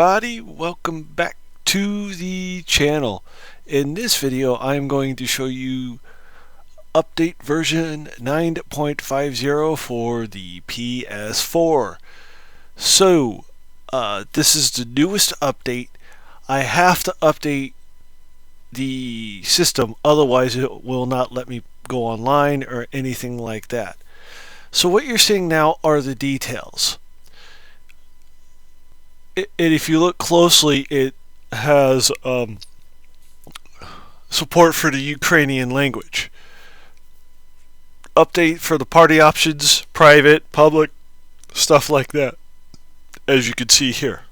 everybody, welcome back to the channel. In this video I'm going to show you update version 9.50 for the PS4. So this is the newest update. I have to update the system, otherwise it will not let me go online or anything like that. So what you're seeing now are the details. And if you look closely, it has support for the Ukrainian language. Update for the party options, private, public, stuff like that, as you can see here.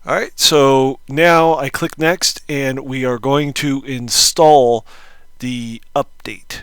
Alright, so now I click next and we are going to install the update.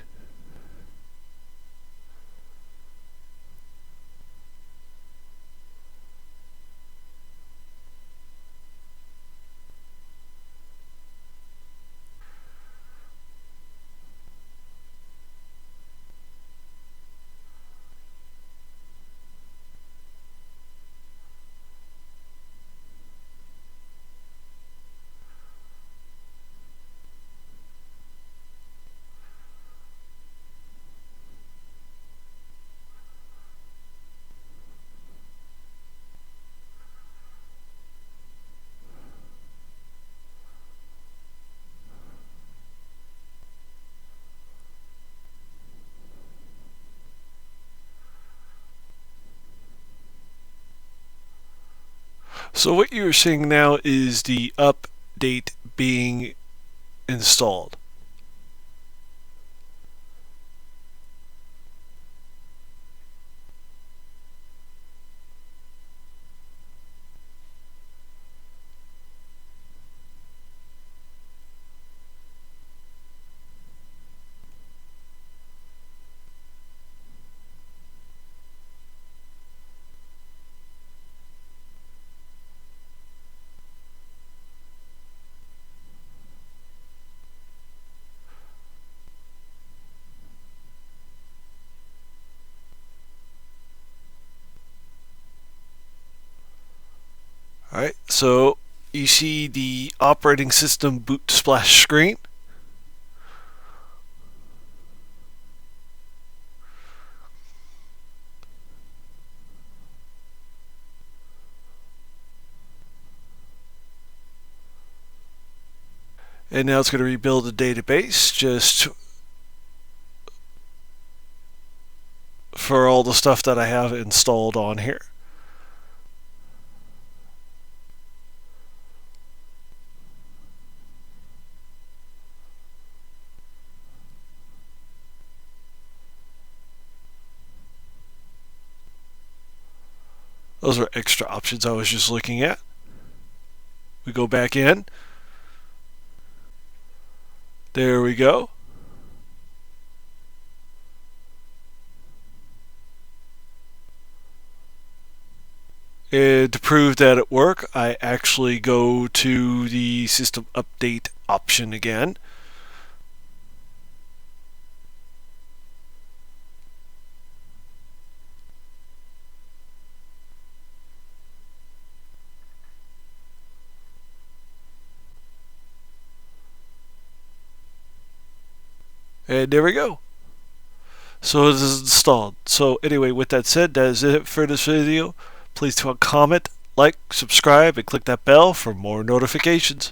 So what you're seeing now is the update being installed. Alright, so you see the operating system boot splash screen. And now it's going to rebuild the database just for all the stuff that I have installed on here. Those are extra options I was just looking at. We go back in. There we go. And to prove that it worked, I actually go to the system update option again. And there we go. So it is installed. So anyway, with that said, that is it for this video. Please comment, like, subscribe, and click that bell for more notifications.